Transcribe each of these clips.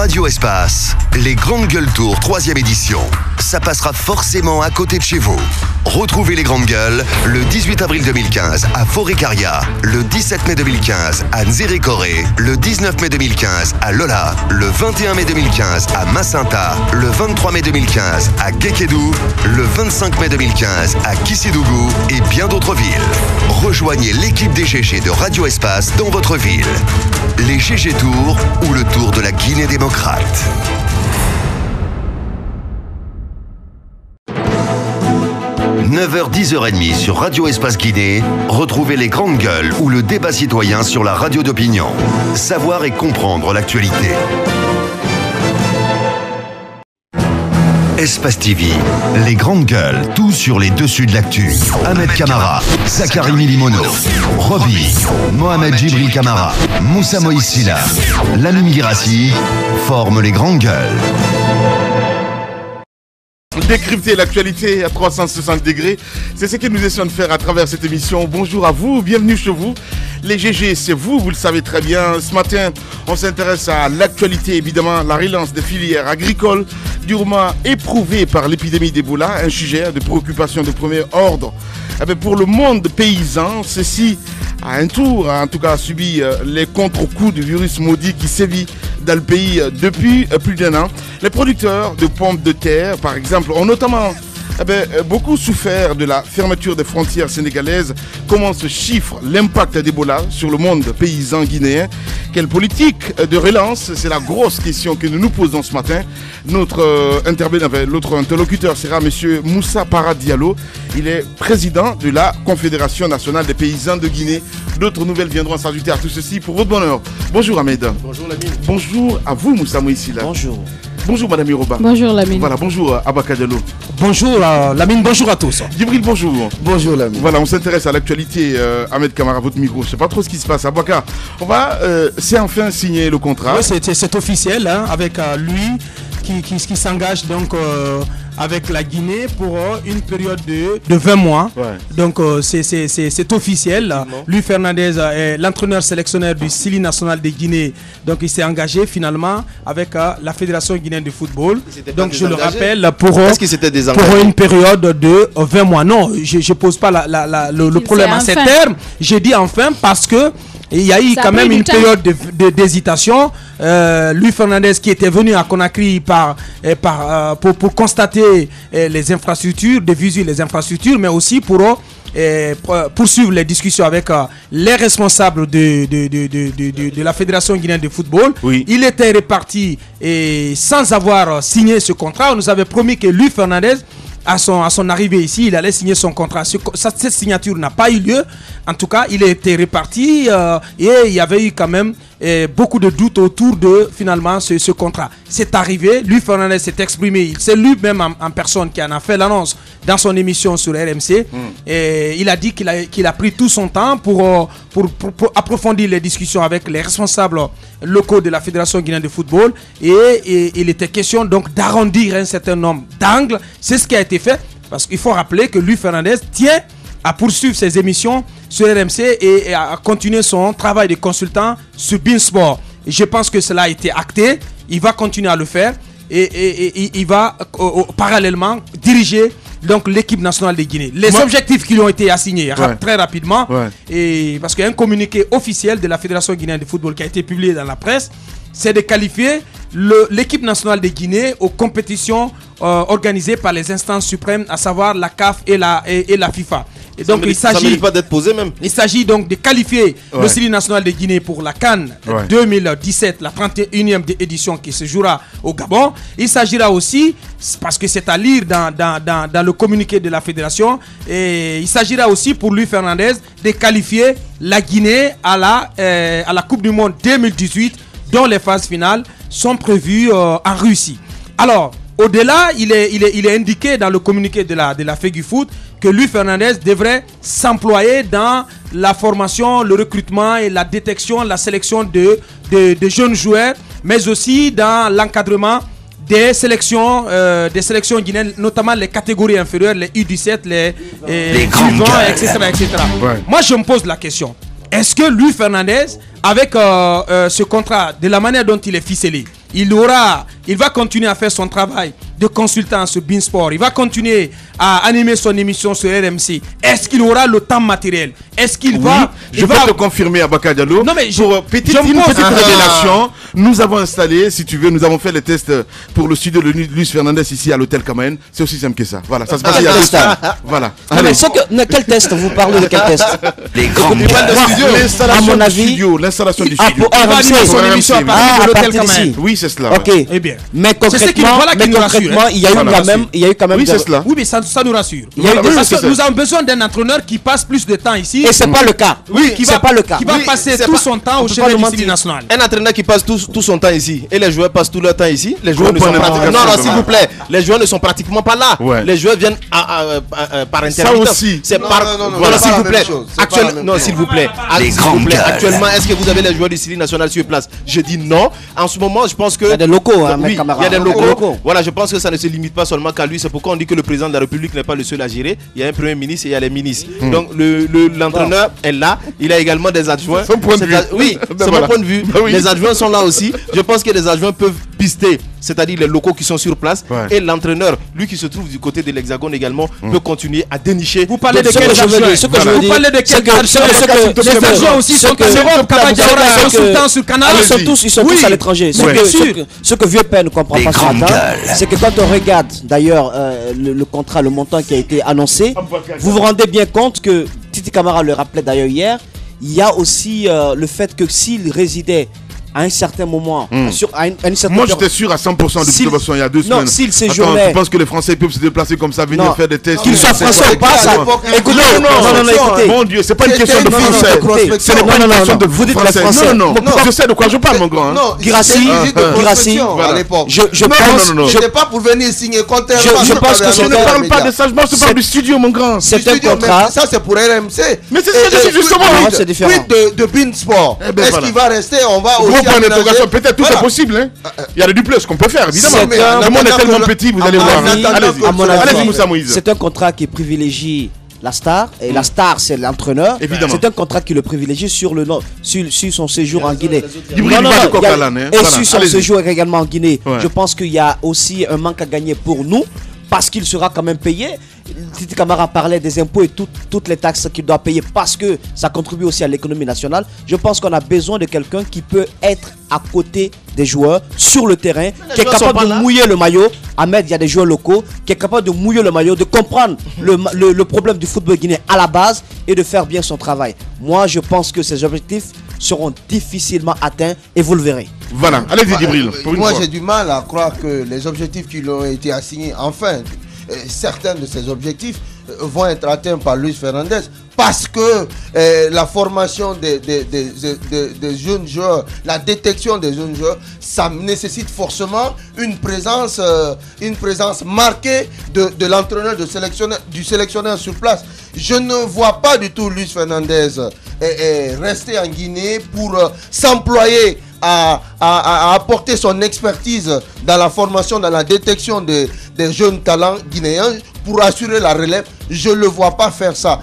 Radio Espace, les Grandes Gueules Tour 3e édition. Ça passera forcément à côté de chez vous. Retrouvez les Grandes Gueules le 18 avril 2015 à Forêt-Carrière, le 17 mai 2015 à Nzérékoré, le 19 mai 2015 à Lola, le 21 mai 2015 à Massinta, le 23 mai 2015 à Guékédou, le 25 mai 2015 à Kissidougou et bien d'autres villes. Rejoignez l'équipe des GG de Radio Espace dans votre ville. Les GG Tours ou le Tour de la Guinée démocrate. 9h, 10h30 sur Radio Espace Guinée, retrouvez les Grandes Gueules ou le débat citoyen sur la radio d'opinion. Savoir et comprendre l'actualité. Espace TV, les Grandes Gueules, tout sur les dessus de l'actu. Ahmed Kamara, Zachary Milimono, Roby, Mohamed Djibril Kamara, Moussa Moïse Silla, Lamine Girassi forment les Grandes Gueules. Décrypter l'actualité à 360 degrés, c'est ce que nous essayons de faire à travers cette émission. Bonjour à vous, bienvenue chez vous. Les GG, c'est vous, vous le savez très bien. Ce matin, on s'intéresse à l'actualité, évidemment, la relance des filières agricoles durement éprouvées par l'épidémie d'Ebola, un sujet de préoccupation de premier ordre. Pour le monde paysan, ceci à un tour, en tout cas, a subi les contre-coups du virus maudit qui sévit dans le pays depuis plus d'un an. Les producteurs de pommes de terre, par exemple, ont notamment beaucoup souffert de la fermeture des frontières sénégalaises. Comment se chiffre l'impact d'Ebola sur le monde paysan guinéen? Quelle politique de relance? C'est la grosse question que nous nous posons ce matin. Notre interlocuteur sera M. Moussa Para Diallo. Il est président de la Confédération nationale des paysans de Guinée. D'autres nouvelles viendront s'ajouter à tout ceci pour votre bonheur. Bonjour Ahmed. Bonjour Lamine. Bonjour à vous Moussa Moïsila. Bonjour. Bonjour Madame Yoruba. Bonjour Lamine. Voilà, bonjour Abaka Diallo. Bonjour Lamine, bonjour à tous. Djibril, bonjour. Bonjour Lamine. Voilà, on s'intéresse à l'actualité. Ahmed Kamara, votre micro. Je ne sais pas trop ce qui se passe. Abaka, on va c'est enfin signer le contrat. Oui, c'est officiel, hein, avec lui qui s'engage donc avec la Guinée pour une période de 20 mois. Ouais. Donc c'est officiel. Lui Fernandez est l'entraîneur sélectionneur du Sili national de Guinée. Donc il s'est engagé finalement avec la Fédération guinéenne de football. Donc je le rappelle pour une période de 20 mois. Non, je ne pose pas le problème à ces termes. J'ai dit enfin parce que il y a eu quand même une période d'hésitation. Lui Fernandez qui était venu à Conakry pour constater les infrastructures, de visu les infrastructures, mais aussi pour poursuivre les discussions avec les responsables de la Fédération guinéenne de football. Oui. Il était reparti sans avoir signé ce contrat. On nous avait promis que lui Fernandez, à son arrivée ici, il allait signer son contrat. Cette signature n'a pas eu lieu. En tout cas, il était reparti et il y avait eu quand même beaucoup de doutes autour de finalement ce contrat. C'est arrivé, lui Fernandez s'est exprimé, c'est lui-même en personne qui en a fait l'annonce dans son émission sur RMC. Et il a dit qu'il a pris tout son temps pour approfondir les discussions avec les responsables locaux de la Fédération guinéenne de football et il était question donc d'arrondir un certain nombre d'angles. C'est ce qui a été fait parce qu'il faut rappeler que lui Fernandez tient à poursuivre ses émissions sur RMC et à continuer son travail de consultant sur Beansport. Et je pense que cela a été acté. Il va continuer à le faire et il va parallèlement diriger donc l'équipe nationale de Guinée. Les objectifs qui lui ont été assignés très rapidement, et parce qu'il y a un communiqué officiel de la Fédération guinéenne de football qui a été publié dans la presse, c'est de qualifier l'équipe nationale de Guinée aux compétitions organisées par les instances suprêmes, à savoir la CAF et la FIFA. Et donc ça mérite pas d'être posé même. Il s'agit donc de qualifier le Sili national de Guinée pour la CAN 2017, la 31e édition qui se jouera au Gabon. Il s'agira aussi, parce que c'est à lire dans le communiqué de la fédération, et il s'agira aussi pour lui Fernandez de qualifier la Guinée à la Coupe du Monde 2018, dont les phases finales sont prévues en Russie. Alors, au-delà, il est indiqué dans le communiqué de la FEGUFOOT que lui, Fernandez, devrait s'employer dans la formation, le recrutement et la détection, la sélection de jeunes joueurs, mais aussi dans l'encadrement des sélections guinéennes, notamment les catégories inférieures, les U17, les U20, etc. Ouais. Moi, je me pose la question. Est-ce que lui, Fernandez, avec ce contrat, de la manière dont il est ficelé, il va continuer à faire son travail de consultant sur Beansport. Il va continuer à animer son émission sur RMC. Est-ce qu'il aura le temps matériel? Est-ce qu'il va... Je vais te confirmer, Abaka Diallo. Non, mais pour petite révélation, nous avons installé, si tu veux, nous avons fait les tests pour le studio de Luis Fernandez ici à l'hôtel Camaen. C'est aussi simple que ça. Voilà, ça se passe il y a 2 semaines. Voilà. Allez. Quel test? Vous parlez de quel test? Les grandes gueules. L'installation du studio. Il va animer son émission à partir de l'hôtel Camaen. Oui, c'est cela. Ok. Eh bien. Mais concrètement, il y a eu quand même... Oui, c'est cela. Oui, mais ça nous rassure. Parce que nous avons besoin d'un entraîneur qui passe plus de temps ici. Et c'est pas le cas. Oui, qui va passer tout son temps au chevet du Syli national. Un entraîneur qui passe tout son temps ici et les joueurs passent tout leur temps ici. Les joueurs ne sont pratiquement... Non, s'il vous plaît. Les joueurs ne sont pratiquement pas là. Les joueurs viennent par intermittence. Ça aussi. C'est par... Voilà, s'il vous plaît. Non, s'il vous plaît. Actuellement, est-ce que vous avez les joueurs du Syli national sur place? Je dis non. En ce moment, je pense que... Il y a des locaux, mes camarades. Il y a des locaux. Voilà, je pense que ça ne se limite pas seulement qu'à lui. C'est pourquoi on dit que le président de la République n'est pas le seul à gérer. Il y a un premier ministre et il y a les ministres. Donc l'entraîneur est là. Il a également des adjoints. Son point de vue. Oui, c'est mon point de vue. Les adjoints sont là aussi. Je pense que les adjoints peuvent pister, c'est-à-dire les locaux qui sont sur place. Et l'entraîneur, lui qui se trouve du côté de l'Hexagone également, peut continuer à dénicher. Vous parlez de quels adjoints? Vous parlez de quels adjoints? Les adjoints aussi sont sur Canal. Ils sont tous à l'étranger. Ce que Vieux Père ne comprend pas ce matin, c'est que quand on regarde d'ailleurs le contrat, le montant qui a été annoncé, vous vous rendez bien compte que, Titi Camara le rappelait d'ailleurs hier, il y a aussi le fait que s'il résidait à un certain moment, moi j'étais sûr à 100% de toute façon il y a 2 semaines. Non, s'il séjournait. Tu penses que les Français peuvent se déplacer comme ça, venir faire des tests? Qu'ils soient français ou pas, ça. Écoutez, écoutez. Mon Dieu, c'est pas une question de français. Ce n'est pas une question de vous dites les français. Non, je sais de quoi je parle, mon grand. Non, Girassi, à l'époque. Je pense. Je n'étais pas pour venir signer contrairement. Je pense que je ne parle pas de ça, je parle du studio, mon grand. C'est un contrat. Ça c'est pour RMC. Mais c'est ça, c'est justement. C'est différent. De Beansport. Est-ce qu'il va rester? On va aussi. Peut-être tout est possible, hein. Il y a du plus qu'on peut faire, évidemment. Le monde est tellement petit, vous allez voir. Allez-y, Moussa Moïse. C'est un contrat qui privilégie la star, et la star c'est l'entraîneur. C'est un contrat qui le privilégie sur son séjour en Guinée. Et sur son séjour également en Guinée. Je pense qu'il y a aussi un manque à gagner pour nous, parce qu'il sera quand même payé. Titi Camara parlait des impôts et toutes les taxes qu'il doit payer parce que ça contribue aussi à l'économie nationale. Je pense qu'on a besoin de quelqu'un qui peut être à côté des joueurs sur le terrain, qui est capable de mouiller le maillot. Ahmed, il y a des joueurs locaux, qui est capable de mouiller le maillot, de comprendre le problème du football guinéen à la base et de faire bien son travail. Moi, je pense que ces objectifs seront difficilement atteints et vous le verrez. Voilà, allez-y Djibril. Moi, j'ai du mal à croire que les objectifs qui lui ont été assignés, enfin, certains de ces objectifs vont être atteints par Luis Fernandez parce que la formation des jeunes joueurs, la détection des jeunes joueurs, ça nécessite forcément une présence marquée de l'entraîneur, du sélectionneur sur place. Je ne vois pas du tout Luis Fernandez rester en Guinée pour s'employer à apporter son expertise dans la formation, dans la détection des jeunes talents guinéens pour assurer la relève. Je ne le vois pas faire ça.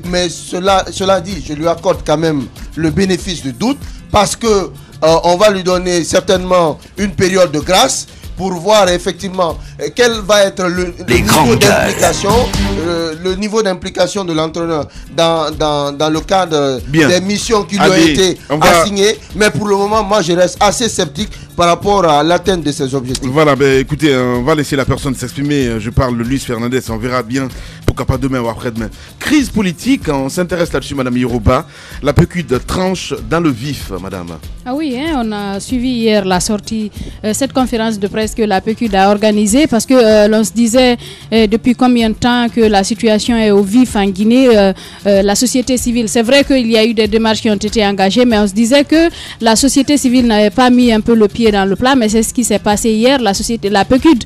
Mais cela dit, je lui accorde quand même le bénéfice du doute parce que on va lui donner certainement une période de grâce pour voir effectivement quel va être le niveau d'implication de l'entraîneur dans le cadre des missions qui lui ont été assignées. Mais pour le moment, moi je reste assez sceptique par rapport à l'atteinte de ces objectifs. Voilà, écoutez, on va laisser la personne s'exprimer. Je parle de Luis Fernandez, on verra bien, pourquoi pas demain ou après-demain. Crise politique, on s'intéresse là-dessus, Madame Yoruba. La PQD tranche dans le vif, Madame. Ah oui, on a suivi hier la sortie, cette conférence de presse que la PQD a organisée parce que l'on se disait depuis combien de temps que la situation est au vif en Guinée, la société civile. C'est vrai qu'il y a eu des démarches qui ont été engagées, mais on se disait que la société civile n'avait pas mis un peu le pied dans le plat, mais c'est ce qui s'est passé hier. La PQD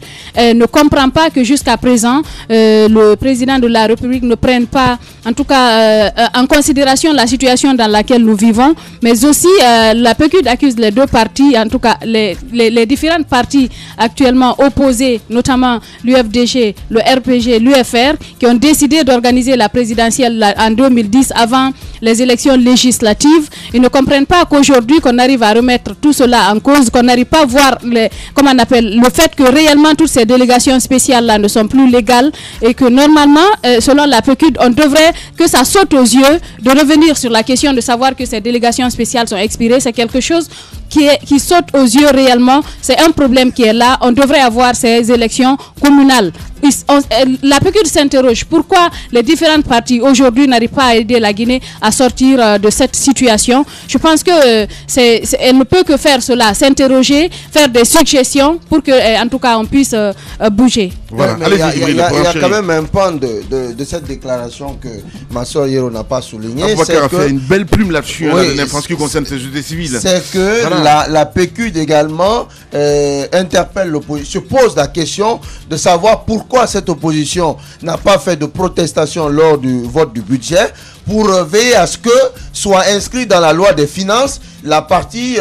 ne comprend pas que jusqu'à présent, le président de la République ne prenne pas en tout cas en considération la situation dans laquelle nous vivons, mais aussi la PQD accuse les deux partis, en tout cas les différentes parties actuellement opposées, notamment l'UFDG, le RPG, l'UFR, qui ont décidé d'organiser la présidentielle en 2010 avant les élections législatives. Ils ne comprennent pas qu'aujourd'hui qu'on arrive à remettre tout cela en cause, qu'on n'arrive pas à voir le fait que réellement toutes ces délégations spéciales-là ne sont plus légales et que normalement, selon la PQD, on devrait que ça saute aux yeux de revenir sur la question de savoir que ces délégations spéciales sont expirées. C'est quelque chose qui saute aux yeux réellement. C'est un problème qui est là. On devrait avoir ces élections communales. La PQD s'interroge pourquoi les différentes parties aujourd'hui n'arrivent pas à aider la Guinée à sortir de cette situation. Je pense que elle ne peut que faire cela, s'interroger, faire des suggestions pour que, en tout cas, on puisse bouger. Voilà. Il y a quand même un pan de cette déclaration que ma soeur Hiro n'a pas souligné. Aboubacar a fait une belle plume là-dessus, en ce qui concerne ces sociétés civiles. C'est que la PQD également interpelle l'opposition, se pose la question de savoir pourquoi cette opposition n'a pas fait de protestation lors du vote du budget pour veiller à ce que soit inscrit dans la loi des finances la partie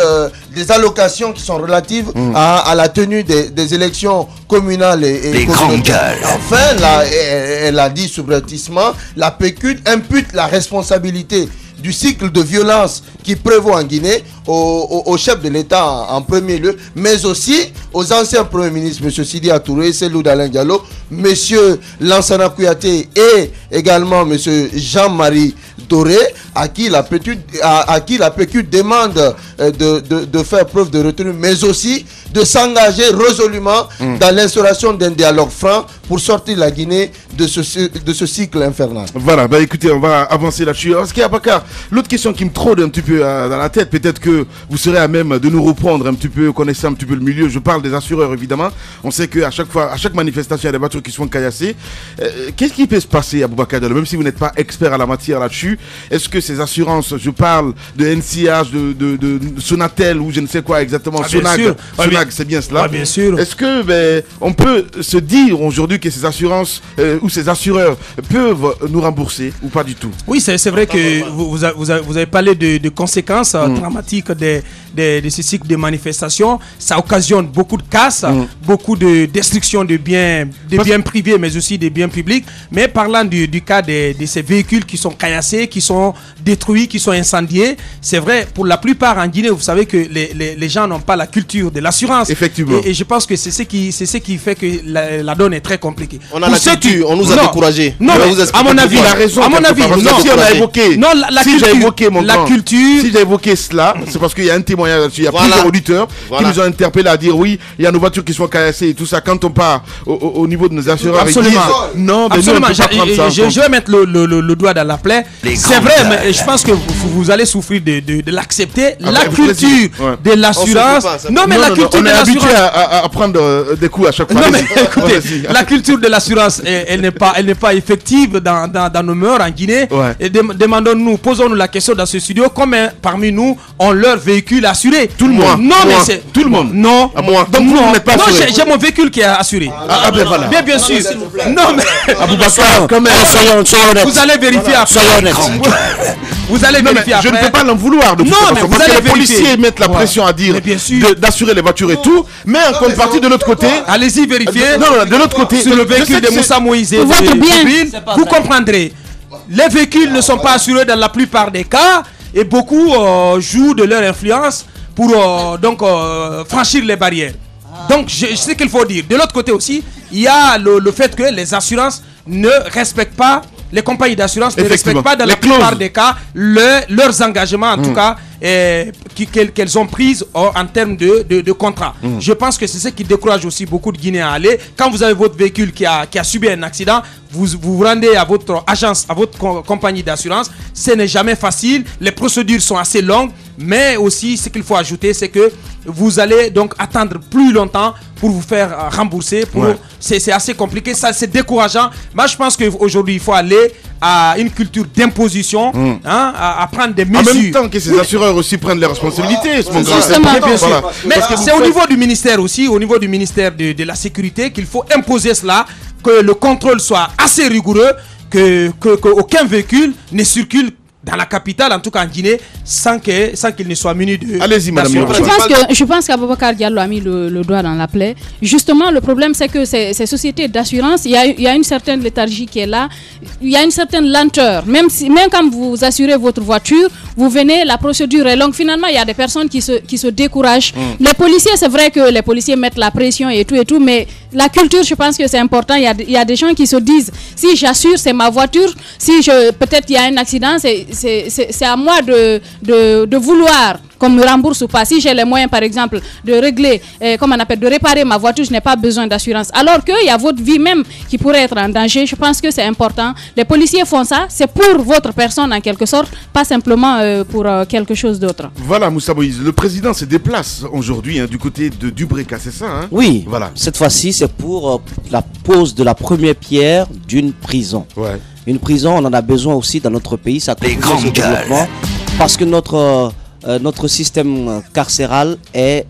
des allocations qui sont relatives à la tenue des élections communales et communautaires. Enfin, là, elle a dit subrepticement, la PQD impute la responsabilité du cycle de violence qui prévaut en Guinée au chef de l'État en premier lieu, mais aussi aux anciens premiers ministres, M. Sidi Touré, Selou Dalein Diallo, M. Lansana Kouyaté et également M. Jean-Marie Doré, à qui la PQD demande de faire preuve de retenue, mais aussi de s'engager résolument dans l'instauration d'un dialogue franc pour sortir la Guinée de ce cycle infernal. Voilà, écoutez, on va avancer là-dessus. Est-ce qu'il y a Bakar, l'autre question qui me trône un petit peu dans la tête, peut-être que vous serez à même de nous reprendre un petit peu, connaissant un petit peu le milieu. Je parle des assureurs évidemment. On sait qu'à chaque manifestation, il y a des voitures qui se font caillasser. Qu'est-ce qui peut se passer à Aboubacar Diallo, même si vous n'êtes pas expert à la matière là-dessus? Est-ce que ces assurances, je parle de NCH, de Sonatel ou je ne sais quoi exactement, Sonag, c'est bien cela. Bien sûr. Est-ce que on peut se dire aujourd'hui que ces assurances ou ces assureurs peuvent nous rembourser ou pas du tout? Oui, c'est vrai que vous avez parlé de conséquences dramatiques de ce cycle de manifestations. Ça occasionne beaucoup de casses, beaucoup de destruction de biens privés, mais aussi des biens publics. Mais parlant du cas de ces véhicules qui sont caillassés, qui sont détruits, qui sont incendiés, c'est vrai, pour la plupart en Guinée, vous savez que les gens n'ont pas la culture de l'assurance. Effectivement. Et je pense que c'est ce qui fait que la donne est très compliquée. On a la culture, on nous a découragés. Non, à mon avis, si on a évoqué, la culture. Si j'ai évoqué cela, c'est parce qu'il y a un témoignage là-dessus. Il y a plusieurs auditeurs qui nous ont interpellés à dire oui, il y a nos voitures qui sont caillassées et tout ça. Quand on part au niveau de nos assureurs, absolument. Non, mais absolument. Je vais mettre le doigt dans la plaie. C'est vrai, mais je pense que vous allez souffrir de l'accepter. La culture de l'assurance. Non, mais la culture de l'assurance. On est habitué à prendre des coups à chaque fois. Non, mais écoutez, la culture de l'assurance, elle n'est pas effective dans nos mœurs en Guinée. Et demandons-nous, posons-nous la question dans ce studio, combien parmi nous ont leur véhicule assuré? Tout le monde. Non, mais c'est tout le monde. Non. Donc vous n'êtes pas assuré. Non, j'ai mon véhicule qui est assuré. Voilà. Bien sûr. Non, mais Aboubacar, quand même. Vous allez vérifier après. Vous allez vérifier après. Je ne peux pas l'en vouloir de toute façon, parce que les policiers mettent la pression à dire d'assurer les voitures et tout, mais en contrepartie de l'autre côté. Allez-y vérifier. Non, de l'autre côté. Sur le véhicule de Moussa Moïse et de vous comprendrez. Les véhicules ne sont pas assurés dans la plupart des cas et beaucoup jouent de leur influence pour franchir les barrières. Donc je sais qu'il faut dire. De l'autre côté aussi, il y a le fait que les assurances ne respectent pas, les compagnies d'assurance ne respectent pas dans la plupart des cas leurs engagements en tout cas qu'elles ont prises en termes de contrat. Je pense que c'est ce qui décourage aussi beaucoup de Guinéens à aller. Quand vous avez votre véhicule qui a subi un accident, vous rendez à votre agence, à votre compagnie d'assurance. Ce n'est jamais facile. Les procédures sont assez longues. Mais aussi, ce qu'il faut ajouter, c'est que vous allez donc attendre plus longtemps pour vous faire rembourser. C'est assez compliqué. Ça, c'est décourageant. Moi, je pense qu'aujourd'hui, il faut aller à une culture d'imposition, à prendre des mesures. En même temps que ces assureurs aussi prennent les responsabilités. Bien sûr. Mais c'est au niveau du ministère aussi, au niveau du ministère de la Sécurité, qu'il faut imposer cela, que le contrôle soit assez rigoureux, qu'aucun véhicule ne circule dans la capitale, en tout cas en Guinée, sans qu'il ne soit muni de... Allez-y, madame. Je pense qu'Aboubacar Diallo a mis le doigt dans la plaie. Justement, le problème, c'est que ces sociétés d'assurance, il y a une certaine léthargie qui est là. Il y a une certaine lenteur. Même quand vous assurez votre voiture, vous venez, la procédure est longue. Finalement, il y a des personnes qui se découragent. Les policiers, c'est vrai que les policiers mettent la pression et tout, mais la culture, je pense que c'est important. Il y a des gens qui se disent, si j'assure, c'est ma voiture. Si peut-être il y a un accident, c'est à moi de vouloir qu'on me rembourse ou pas. Si j'ai les moyens, par exemple, de régler, de réparer ma voiture, je n'ai pas besoin d'assurance. Alors qu'il y a votre vie même qui pourrait être en danger. Je pense que c'est important. Les policiers font ça, c'est pour votre personne en quelque sorte, pas simplement pour quelque chose d'autre. Voilà, Moussa Moïse, le président se déplace aujourd'hui du côté de Dubreka, c'est ça Oui, voilà. Cette fois-ci, c'est pour la pose de la première pierre d'une prison. Ouais. Une prison, on en a besoin aussi dans notre pays, ça contribue au développement, parce que notre système carcéral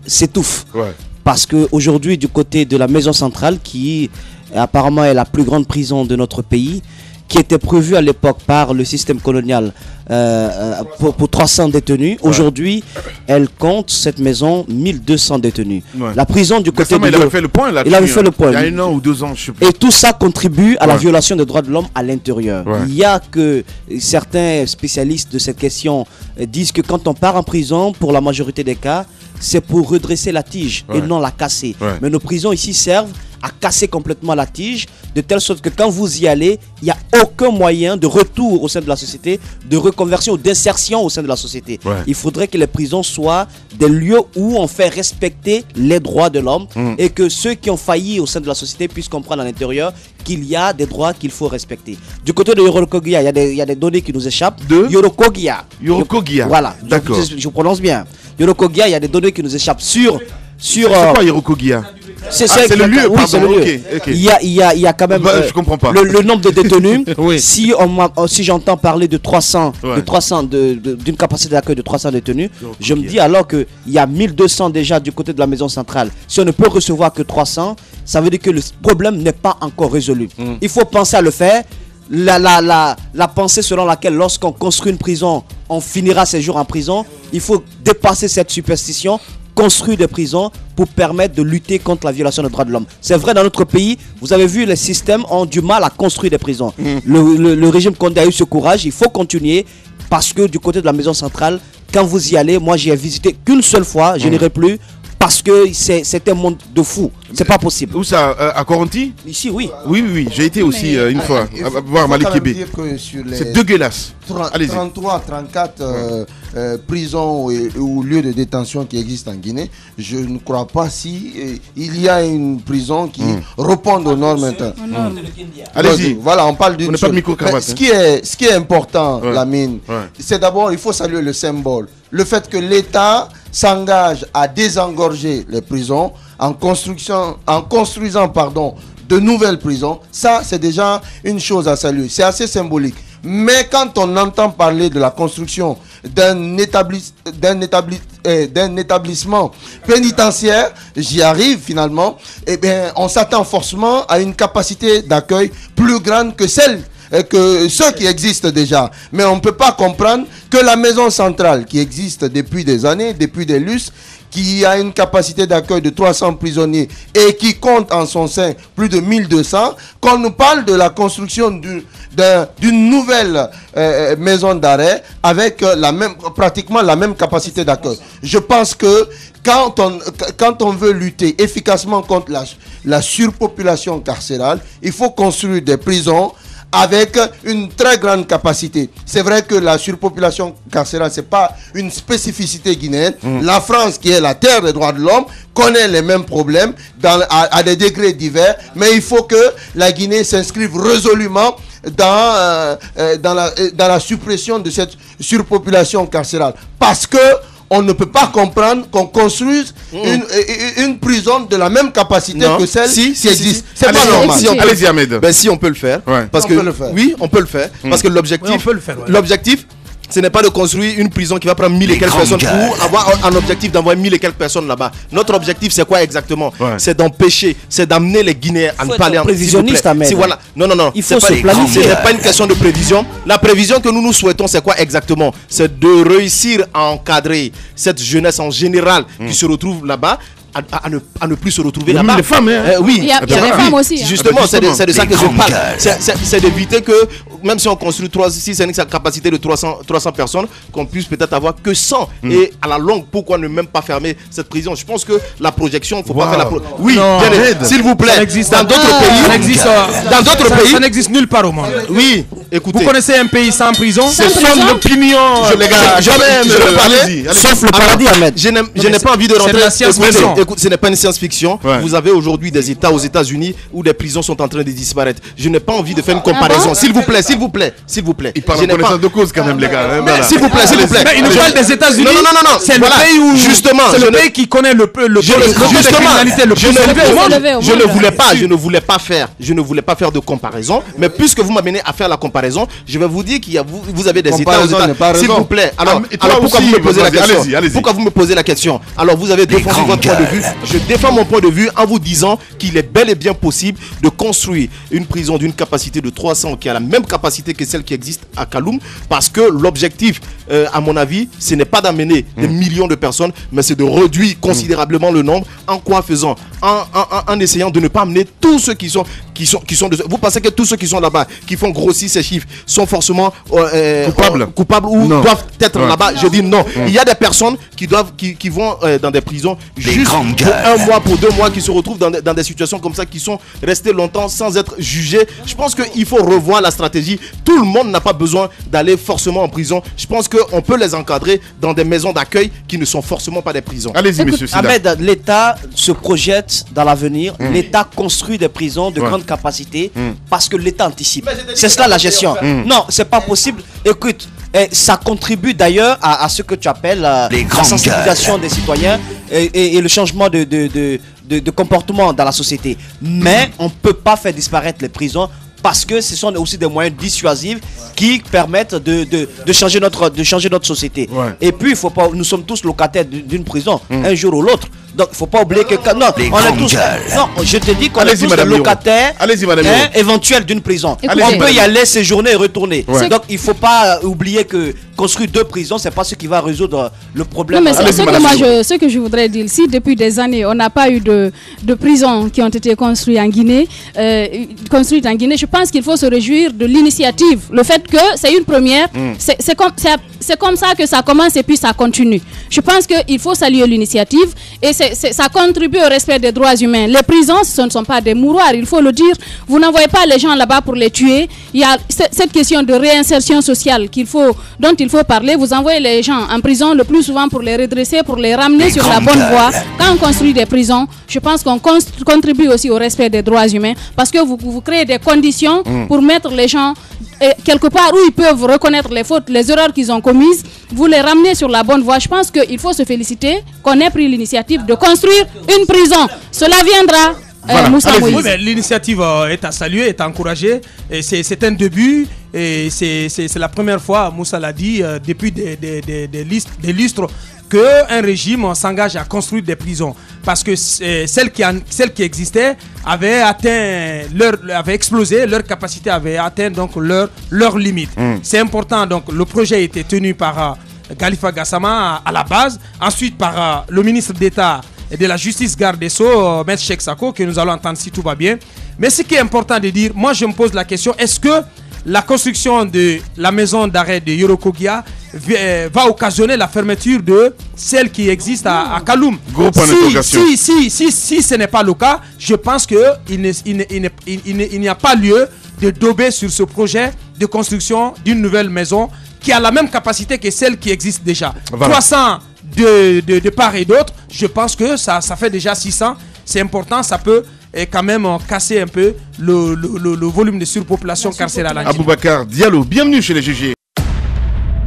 s'étouffe. Ouais. Parce qu'aujourd'hui, du côté de la maison centrale, qui apparemment est la plus grande prison de notre pays, qui était prévue à l'époque par le système colonial pour 300 détenus. Ouais. Aujourd'hui, elle compte, cette maison, 1200 détenus. Ouais. La prison du côté de... Il avait fait le point là-dessus. Il avait fait le point. Il y a 1 an ou 2 ans, je sais plus. Et tout ça contribue à la violation des droits de l'homme à l'intérieur. Ouais. Il y a que certains spécialistes de cette question disent que quand on part en prison, pour la majorité des cas, c'est pour redresser la tige et non la casser. Ouais. Mais nos prisons ici servent à casser complètement la tige, de telle sorte que quand vous y allez, il n'y a aucun moyen de retour au sein de la société, de reconversion ou d'insertion au sein de la société. Ouais. Il faudrait que les prisons soient des lieux où on fait respecter les droits de l'homme et que ceux qui ont failli au sein de la société puissent comprendre à l'intérieur qu'il y a des droits qu'il faut respecter. Du côté de Yorokogia, il y a des données qui nous échappent. De Yorokogia. Voilà, d'accord. Je prononce bien. Yorokogia, il y a des données qui nous échappent sur c'est quoi Yorokogia? C'est le lieu, oui, c'est le lieu. Okay. Il y a quand même je comprends pas. Le nombre de détenus. Oui. Si j'entends parler de 300, d'une capacité d'accueil de 300 détenus, je me dis alors qu'il y a 1200 déjà du côté de la maison centrale. Si on ne peut recevoir que 300, ça veut dire que le problème n'est pas encore résolu. Il faut penser à le faire. La pensée selon laquelle lorsqu'on construit une prison, on finira ses jours en prison, il faut dépasser cette superstition, construire des prisons pour permettre de lutter contre la violation des droits de l'homme. C'est vrai, dans notre pays, vous avez vu, les systèmes ont du mal à construire des prisons. Le régime Condé a eu ce courage, il faut continuer, parce que du côté de la maison centrale, quand vous y allez, moi j'y ai visité qu'une seule fois, je n'irai plus, parce que c'est un monde de fou. C'est pas possible. Où ça? À Coronti? Ici, oui. Oui, j'ai été aussi une fois voir Malik Kébé. C'est dégueulasse. 33, 34 prisons ou lieux de détention qui existent en Guinée. Je ne crois pas si il y a une prison qui répond aux normes internationales. Allez-y. Voilà, on parle d'une chose. Ce qui est important, Lamine, c'est d'abord, il faut saluer le symbole. Le fait que l'État s'engage à désengorger les prisons en construisant de nouvelles prisons, ça c'est déjà une chose à saluer. C'est assez symbolique. Mais quand on entend parler de la construction d'un établissement pénitentiaire, j'y arrive finalement, on s'attend forcément à une capacité d'accueil plus grande que celle que ceux qui existent déjà. Mais on ne peut pas comprendre que la maison centrale qui existe depuis des années, depuis des lustres, qui a une capacité d'accueil de 300 prisonniers et qui compte en son sein plus de 1200, qu'on nous parle de la construction d'une nouvelle maison d'arrêt avec pratiquement la même capacité d'accueil. Je pense que quand on veut lutter efficacement contre la surpopulation carcérale, il faut construire des prisons avec une très grande capacité. C'est vrai que la surpopulation carcérale, ce n'est pas une spécificité guinéenne. La France, qui est la terre des droits de l'homme, connaît les mêmes problèmes à des degrés divers, mais il faut que la Guinée s'inscrive résolument dans la suppression de cette surpopulation carcérale. Parce que on ne peut pas comprendre qu'on construise une prison de la même capacité que celle qui existe. C'est pas normal. Allez-y, Ahmed. Si on peut le faire. Ouais. Parce que oui, on peut le faire. Parce que l'objectif, ce n'est pas de construire une prison qui va prendre 1000 et quelques personnes pour avoir un objectif d'envoyer 1000 et quelques personnes là-bas. Notre objectif, c'est quoi exactement? C'est d'empêcher, c'est d'amener les Guinéens à ne pas aller en prison. Si voilà, non, il faut se planifier. Ce n'est pas une question de prévision. La prévision que nous souhaitons, c'est quoi exactement? C'est de réussir à encadrer cette jeunesse en général qui se retrouve là-bas. À ne plus se retrouver là-bas. Les femmes, oui, il y a des femmes aussi. Justement, c'est de ça que je parle. C'est d'éviter que, même si on construit si c'est une capacité de 300 personnes, qu'on puisse peut-être avoir que 100. Et à la longue, pourquoi ne même pas fermer cette prison? Je pense que la projection, il ne faut pas faire la Oui, s'il vous plaît. Dans d'autres pays, ça n'existe nulle part au monde. Oui, écoutez. Vous connaissez un pays sans prison? C'est son opinion, les gars. Sauf le paradis, Ahmed. Je n'ai pas envie de rentrer. C'est de la science-fiction. Écoute, ce n'est pas une science-fiction. Vous avez aujourd'hui des États aux États-Unis où des prisons sont en train de disparaître. Je n'ai pas envie de faire une comparaison. S'il vous plaît. Il parle en connaissance de cause quand même, les gars. S'il vous plaît. Mais il nous parle des États-Unis. Non. C'est le pays où justement, c'est le pays qui connaît le plus de criminalité le plus élevé au monde. Je ne voulais pas faire de comparaison. Mais puisque vous m'amenez à faire la comparaison, je vais vous dire qu'il y a vous avez des États aux États-Unis. S'il vous plaît. Alors pourquoi vous me posez la question? Pourquoi vous me posez la question? Alors vous avez défendu votre point de vue. Je défends mon point de vue en vous disant qu'il est bel et bien possible de construire une prison d'une capacité de 300 qui a la même capacité que celle qui existe à Kaloum, parce que l'objectif, à mon avis, ce n'est pas d'amener des millions de personnes, mais c'est de réduire considérablement le nombre. En quoi faisant? En essayant de ne pas amener tous ceux qui sont vous pensez que tous ceux qui sont là-bas, qui font grossir ces chiffres, sont forcément coupables ou doivent être là-bas? Je dis non. Il y a des personnes qui vont dans des prisons juste pour 1 mois, pour 2 mois, qui se retrouvent dans des situations comme ça, qui sont restés longtemps sans être jugés. Je pense qu'il faut revoir la stratégie. Tout le monde n'a pas besoin d'aller forcément en prison. Je pense qu'on peut les encadrer dans des maisons d'accueil qui ne sont forcément pas des prisons. Allez-y, monsieur Sida. Ahmed, l'État se projette dans l'avenir. L'État construit des prisons de grande capacité parce que l'État anticipe. C'est cela la gestion. Non, c'est pas possible. Écoute, ça contribue d'ailleurs à ce que tu appelles la sensibilisation des citoyens et le changement de comportement dans la société. Mais on ne peut pas faire disparaître les prisons parce que ce sont aussi des moyens dissuasifs qui permettent de changer notre société. Et puis, faut pas, nous sommes tous locataires d'une prison, un jour ou l'autre. Donc, il ne faut pas oublier que... Non, on est tous... Non, je te dis qu'on est tous locataires éventuels d'une prison. On peut y aller, séjourner et retourner. Donc, il ne faut pas oublier que construire 2 prisons, ce n'est pas ce qui va résoudre le problème. Non, mais ce que je voudrais dire, si depuis des années, on n'a pas eu de prisons qui ont été construites en Guinée, je pense qu'il faut se réjouir de l'initiative. Le fait que c'est une première, c'est comme ça que ça commence et puis ça continue. Je pense qu'il faut saluer l'initiative et ça contribue au respect des droits humains. Les prisons, ce ne sont pas des mouroirs, il faut le dire. Vous n'envoyez pas les gens là-bas pour les tuer. Il y a cette question de réinsertion sociale dont il faut parler. Vous envoyez les gens en prison le plus souvent pour les redresser, pour les ramener sur la bonne voie. Quand on construit des prisons, je pense qu'on contribue aussi au respect des droits humains parce que vous créez des conditions pour mettre les gens quelque part où ils peuvent reconnaître les fautes, les erreurs qu'ils ont commises, vous les ramenez sur la bonne voie. Je pense qu'il faut se féliciter qu'on ait pris l'initiative de construire une prison. Cela viendra. Oui, l'initiative est à saluer, est à encourager. C'est un début et c'est la première fois, Moussa l'a dit, depuis des lustres, qu'un régime s'engage à construire des prisons. Parce que celles qui existaient avaient explosé, leur capacité avait atteint donc leur limite. C'est important, donc le projet a été tenu par Khalifa Gassama à la base, ensuite par le ministre d'État et de la justice garde des Sceaux, M. Cheikh Sako, que nous allons entendre si tout va bien. Mais ce qui est important de dire, moi je me pose la question, est-ce que la construction de la maison d'arrêt de Yorokogia va occasionner la fermeture de celle qui existe à Kaloum? Gros point d'interrogation. Si ce n'est pas le cas, je pense qu'il n'y a pas lieu de dober sur ce projet de construction d'une nouvelle maison qui a la même capacité que celle qui existe déjà. Voilà. 300 de part et d'autre, je pense que ça fait déjà 600. C'est important, ça peut quand même casser un peu le volume de surpopulation carcérale. Aboubacar Diallo, bienvenue chez les GG.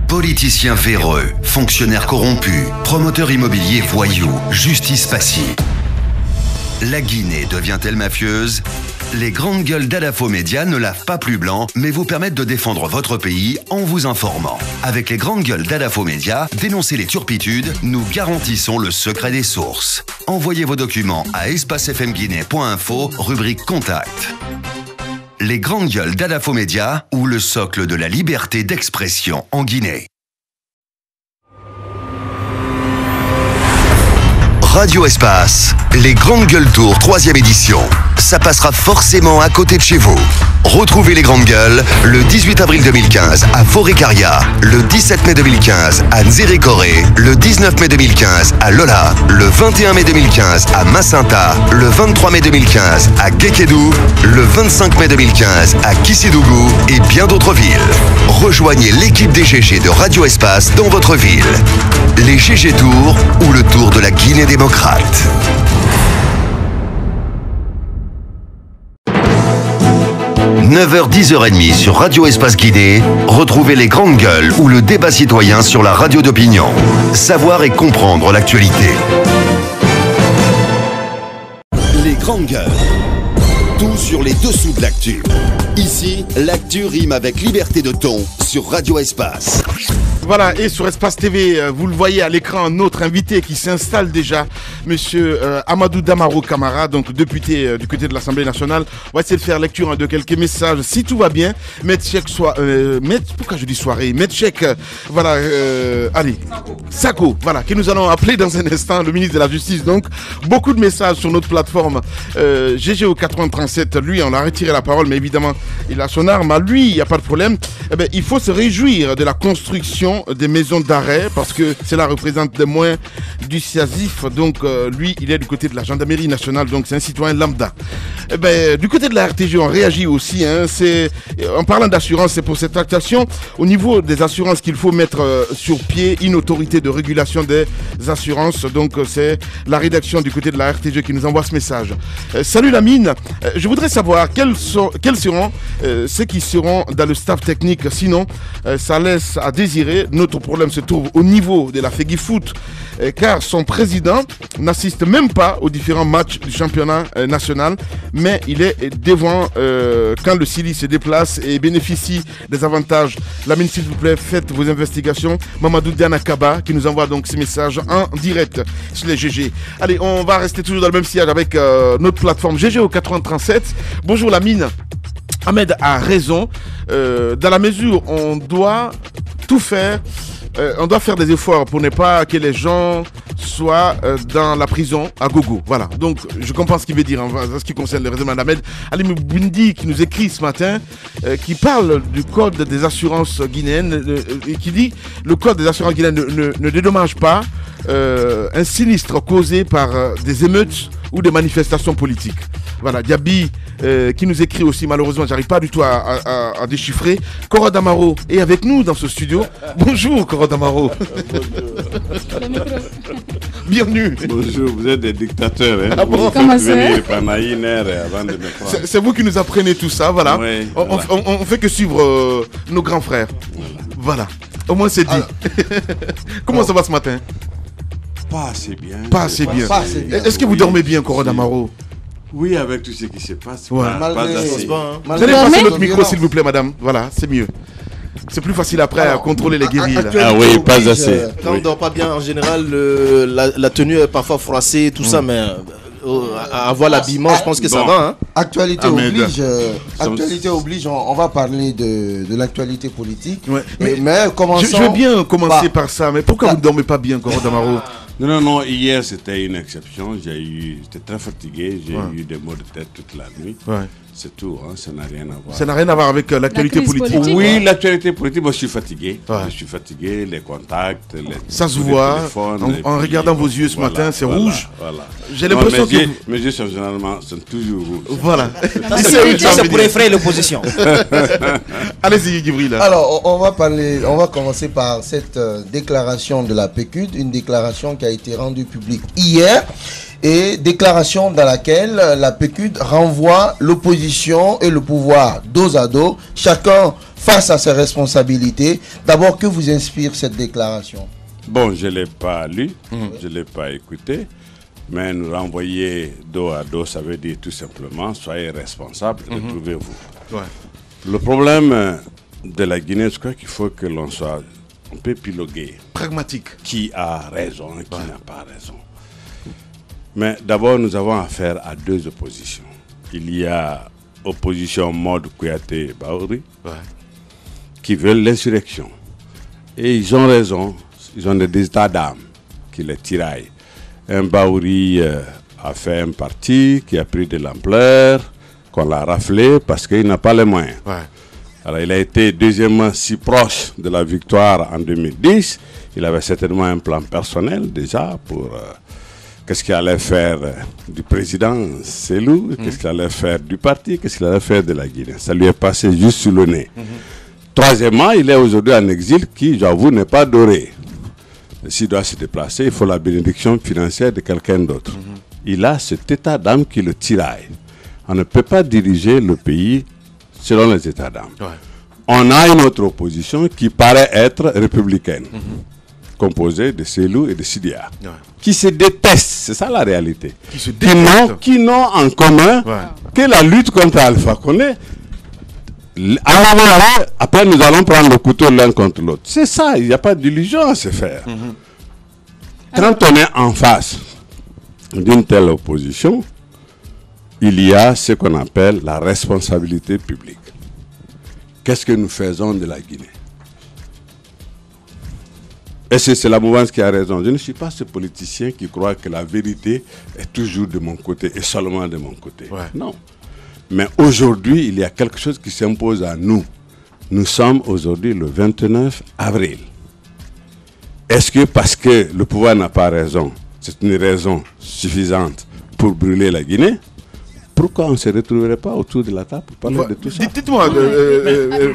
Politiciens véreux, fonctionnaires corrompus, promoteurs immobiliers voyous, justice passive. La Guinée devient-elle mafieuse? Les grandes gueules d'Adafo Média ne lavent pas plus blanc, mais vous permettent de défendre votre pays en vous informant. Avec les grandes gueules d'Adafo Média, dénoncez les turpitudes, nous garantissons le secret des sources. Envoyez vos documents à espacefmguinée.info, rubrique Contact. Les grandes gueules d'Adafo Média ou le socle de la liberté d'expression en Guinée. Radio Espace, les Grandes Gueules Tour 3e édition. Ça passera forcément à côté de chez vous. Retrouvez les Grandes Gueules le 18 avril 2015 à Forêt-Caria, le 17 mai 2015 à Nzérékoré, le 19 mai 2015 à Lola, le 21 mai 2015 à Massinta, le 23 mai 2015 à Guékédou, le 25 mai 2015 à Kissidougou et bien d'autres villes. Rejoignez l'équipe des GG de Radio Espace dans votre ville. Les GG Tours ou le Tour de la Guinée démocrate. 9h, 10h30 sur Radio Espace Guinée, retrouvez les Grandes Gueules ou le débat citoyen sur la radio d'opinion. Savoir et comprendre l'actualité. Les Grandes Gueules. Tout sur les dessous de l'actu. Ici, l'actu rime avec liberté de ton sur Radio Espace. Voilà, et sur Espace TV, vous le voyez à l'écran, notre invité qui s'installe déjà, monsieur Amadou Damaro Camara, donc député du côté de l'Assemblée nationale. On va essayer de faire lecture de quelques messages, si tout va bien. Maître Cheikh, pourquoi je dis soirée? Maître Cheikh, voilà, allez, Sako, voilà, que nous allons appeler dans un instant, le ministre de la Justice. Donc, beaucoup de messages sur notre plateforme GGO 8037. Lui, on a retiré la parole, mais évidemment, il a son arme. À lui, il n'y a pas de problème. Eh bien, il faut se réjouir de la construction des maisons d'arrêt parce que cela représente des moins dissuasifs. Donc lui, il est du côté de la gendarmerie nationale, donc c'est un citoyen lambda. Eh ben, du côté de la RTG, on réagit aussi. En parlant d'assurance, c'est pour cette tractation au niveau des assurances qu'il faut mettre sur pied une autorité de régulation des assurances. Donc c'est la rédaction du côté de la RTG qui nous envoie ce message. Salut Lamine, je voudrais savoir quels seront ceux qui seront dans le staff technique. Sinon, ça laisse à désirer. Notre problème se trouve au niveau de la Fegui Foot, car son président n'assiste même pas aux différents matchs du championnat national, mais il est devant quand le Sili se déplace et bénéficie des avantages. Lamine, s'il vous plaît, faites vos investigations. Mamadou Dianakaba qui nous envoie donc ces messages en direct sur les GG. Allez, on va rester toujours dans le même sillage avec notre plateforme GGO 8037. Bonjour Lamine. Ahmed a raison, dans la mesure où on doit tout faire, on doit faire des efforts pour ne pas que les gens soient dans la prison à gogo. Voilà, donc je comprends ce qu'il veut dire en ce qui concerne le raisonnement d'Ahmed. Ali Moubundi qui nous écrit ce matin, qui parle du code des assurances guinéennes, et qui dit le code des assurances guinéennes ne dédommage pas un sinistre causé par des émeutes ou des manifestations politiques. Voilà, Diaby qui nous écrit aussi, malheureusement, j'arrive pas du tout à déchiffrer. Cora Damaro est avec nous dans ce studio. Bonjour Cora Damaro. Bienvenue. Bonjour, vous êtes des dictateurs. Hein? Ah bon? Comment c'est? C'est vous qui nous apprenez tout ça, voilà. Oui, on fait que suivre nos grands frères. Voilà. Au moins c'est dit. Comment ça va ce matin? Pas assez bien. Pas assez bien. Est-ce que vous dormez bien, Cora Damaro? Oui, avec tout ce qui se passe. Ouais. Pas assez. Vous allez passer notre micro, s'il vous plaît, madame. Voilà, c'est mieux. C'est plus facile après à contrôler les guérilles. Ah oui, pas assez. Quand on ne dort pas bien, en général, la tenue est parfois froissée, tout ça, mais avoir l'habillement, je pense que ça va. Hein. Actualité oblige, on va parler de l'actualité politique. Ouais. Mais commençons. Je veux bien commencer par ça, mais pourquoi vous ne dormez pas bien, Cora Damaro? Non, hier c'était une exception. J'étais très fatigué, j'ai eu des maux de tête toute la nuit. Ouais. C'est tout, hein, ça n'a rien à voir. Ça n'a rien à voir avec l'actualité politique. Oui, l'actualité politique, moi je suis fatigué. Ouais. Je suis fatigué, les contacts, ça se voit. En regardant vos yeux ce matin, c'est rouge. Voilà. J'ai l'impression que mes yeux sont généralement toujours rouges. Voilà. C'est pour effrayer l'opposition. Allez-y, Djibril. Alors, on va commencer par cette déclaration de la PQD, une déclaration qui a été rendue publique hier. Et déclaration dans laquelle la PQD renvoie l'opposition et le pouvoir dos à dos, chacun face à ses responsabilités. D'abord, que vous inspire cette déclaration? Bon, je ne l'ai pas lu, je ne l'ai pas écouté. Mais nous renvoyer dos à dos, ça veut dire tout simplement, soyez responsables, retrouvez-vous. Ouais. Le problème de la Guinée, je crois qu'il faut que l'on soit un peu pilogué. Pragmatique. Qui a raison et qui n'a pas raison. Mais d'abord, nous avons affaire à deux oppositions. Il y a opposition mode Kouyaté-Bahouri, qui veulent l'insurrection. Et ils ont raison, ils ont des états d'âme qui les tiraillent. Un Bahouri a fait un parti qui a pris de l'ampleur, qu'on l'a raflé parce qu'il n'a pas les moyens. Ouais. Alors il a été deuxièmement si proche de la victoire en 2010. Il avait certainement un plan personnel déjà pour qu'est-ce qu'il allait faire du président Selou, qu'est-ce qu'il allait faire du parti, qu'est-ce qu'il allait faire de la Guinée. Ça lui est passé juste sous le nez. Troisièmement, il est aujourd'hui en exil qui, j'avoue, n'est pas doré. S'il doit se déplacer, il faut la bénédiction financière de quelqu'un d'autre. Il a cet état d'âme qui le tiraille. On ne peut pas diriger le pays selon les états d'âme. Ouais. On a une autre opposition qui paraît être républicaine, composée de Selou et de Sidia, qui se détestent, c'est ça la réalité. Qui n'ont en commun que la lutte contre Alpha Condé. Après, nous allons prendre le couteau l'un contre l'autre. C'est ça, il n'y a pas d'illusion à se faire. Quand on est en face d'une telle opposition, il y a ce qu'on appelle la responsabilité publique. Qu'est-ce que nous faisons de la Guinée? Et c'est la mouvance qui a raison. Je ne suis pas ce politicien qui croit que la vérité est toujours de mon côté et seulement de mon côté. Ouais. Non. Mais aujourd'hui, il y a quelque chose qui s'impose à nous. Nous sommes aujourd'hui le 29 avril. Est-ce que parce que le pouvoir n'a pas raison, c'est une raison suffisante pour brûler la Guinée? Pourquoi on ne se retrouverait pas autour de la table pour parler de tout ça? Dites-moi,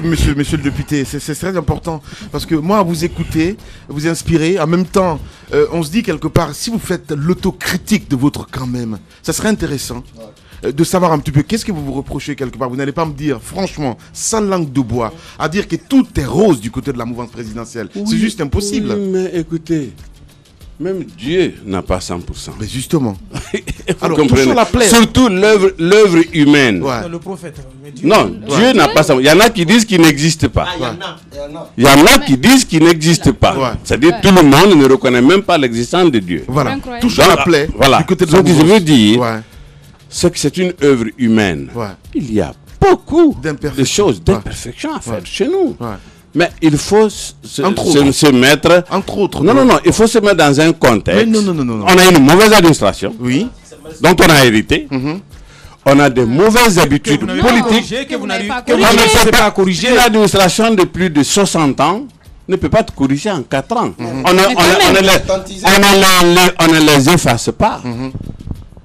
monsieur le député, c'est très important. Parce que moi, vous écoutez, vous inspirez, en même temps, on se dit quelque part, si vous faites l'autocritique de votre camp même, ça serait intéressant de savoir un petit peu qu'est-ce que vous vous reprochez quelque part. Vous n'allez pas me dire, franchement, sans langue de bois, à dire que tout est rose du côté de la mouvance présidentielle. Oui, c'est juste impossible. Oui, mais écoutez, même Dieu n'a pas 100%. Mais justement. Alors, surtout l'œuvre humaine. Ouais. Le prophète. Non, Dieu n'a pas 100%. Il y en a qui disent qu'il n'existe pas. Il y en a qui disent qu'il n'existe pas. Ouais. C'est-à-dire tout le monde ne reconnaît même pas l'existence de Dieu. Voilà. Touche à la plaie. Voilà. Du côté de ce que je veux dire, c'est que c'est une œuvre humaine. Ouais. Il y a beaucoup de choses, d'imperfections à faire chez nous. Ouais. Mais il faut se mettre... Entre autres. Non, il faut se mettre dans un contexte. Non. On a une mauvaise administration. Oui. Dont on a hérité. On a des mauvaises habitudes politiques. Que vous n'arrivez pas à corriger. Une administration de plus de 60 ans ne peut pas te corriger en 4 ans. On ne les efface pas.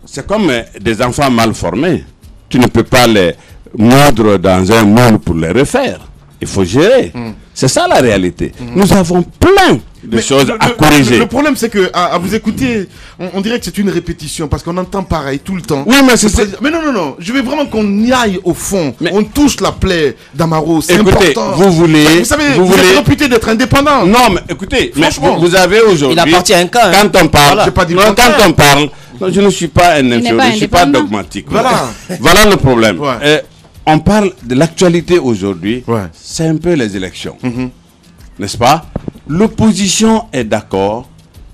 C'est comme des enfants mal formés. Tu ne peux pas les mordre dans un moule pour les refaire. Il faut gérer. C'est ça la réalité. Nous avons plein de choses à corriger. Le problème, c'est que à vous écouter, on dirait que c'est une répétition parce qu'on entend pareil tout le temps. Oui, mais c'est... Mais non. Je veux vraiment qu'on y aille au fond. Mais on touche la plaie d'Amaro. C'est important. Vous voulez... Vous êtes réputé d'être indépendant. Non, mais écoutez, franchement, vous avez aujourd'hui... Il appartient à un camp. Quand on parle... Quand on parle... Non, je ne suis pas un inférieur, je ne suis pas dogmatique. Voilà le problème. Ouais. On parle de l'actualité aujourd'hui, c'est un peu les élections, n'est-ce pas? L'opposition est d'accord,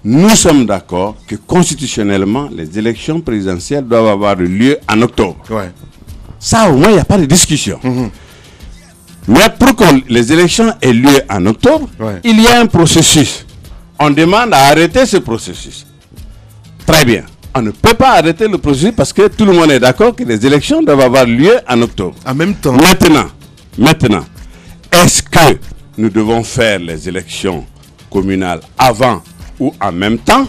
nous sommes d'accord que constitutionnellement, les élections présidentielles doivent avoir lieu en octobre. Ouais. Ça, au moins, il n'y a pas de discussion. Mais pour que les élections aient lieu en octobre, il y a un processus. On demande à arrêter ce processus. Très bien. On ne peut pas arrêter le processus parce que tout le monde est d'accord que les élections doivent avoir lieu en octobre. En même temps. Maintenant, est-ce que nous devons faire les élections communales avant ou en même temps?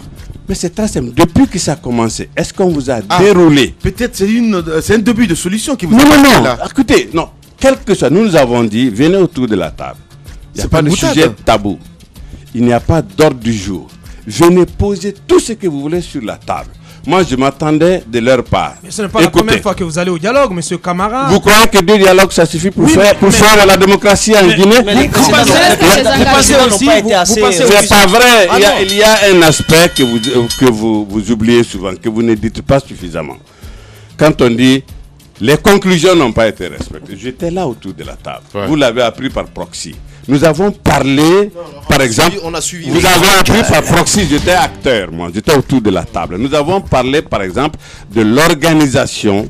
Mais c'est très simple. Depuis que ça a commencé, est-ce qu'on vous a déroulé? Peut-être c'est un début de solution qui vous a là. Écoutez, non. Quel que soit, nous avons dit, venez autour de la table. Il n'y a pas de sujet tabou. Il n'y a pas d'ordre du jour. venez poser tout ce que vous voulez sur la table. Moi, je m'attendais de leur part. Mais ce n'est pas la première fois que vous allez au dialogue, monsieur Camara. Vous croyez que 2 dialogues, ça suffit pour faire la démocratie en Guinée? Vous pensez aussi, c'est pas vrai. Il y a un aspect que vous oubliez souvent, que vous ne dites pas suffisamment. Quand on dit les conclusions n'ont pas été respectées, j'étais là autour de la table. Ouais. Vous l'avez appris par proxy. Nous avons parlé, par exemple, vous avez appris par proxy, j'étais acteur, moi, j'étais autour de la table. Nous avons parlé, par exemple, de l'organisation,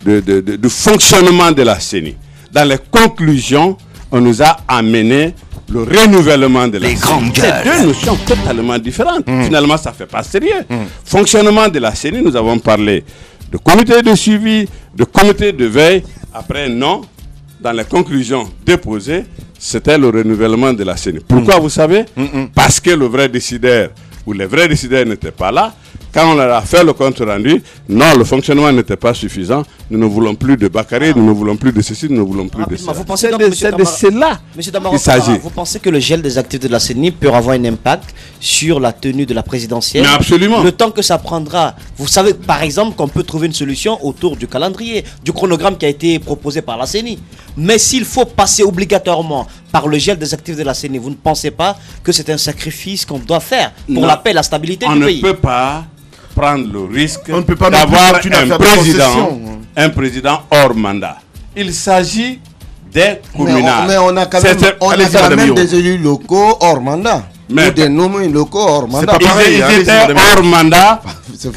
du fonctionnement de la CENI. Dans les conclusions, on nous a amené le renouvellement de la CENI. C'est deux notions totalement différentes. Finalement, ça ne fait pas sérieux. Fonctionnement de la CENI, nous avons parlé de comité de suivi, de comité de veille. Après, non, dans les conclusions déposées, c'était le renouvellement de la CENI. Pourquoi vous savez? Parce que le vrai décideur ou les vrais décideurs n'étaient pas là. Quand on leur a fait le compte rendu, non, le fonctionnement n'était pas suffisant. Nous ne voulons plus de Bakary, nous ne voulons plus de ceci, nous ne voulons plus de cela. C'est de cela qu'il s'agit. Vous pensez que le gel des activités de la CENI peut avoir un impact sur la tenue de la présidentielle? Mais absolument. Le temps que ça prendra. Vous savez, par exemple, qu'on peut trouver une solution autour du calendrier, du chronogramme qui a été proposé par la CENI. Mais s'il faut passer obligatoirement par le gel des activités de la CENI, vous ne pensez pas que c'est un sacrifice qu'on doit faire pour la paix et la stabilité du pays? On ne peut pas prendre le risque d'avoir un président hors mandat. Il s'agit des communales. Mais on a quand même des élus locaux hors mandat. Ou des nommés locaux hors mandat. Ils étaient hors mandat.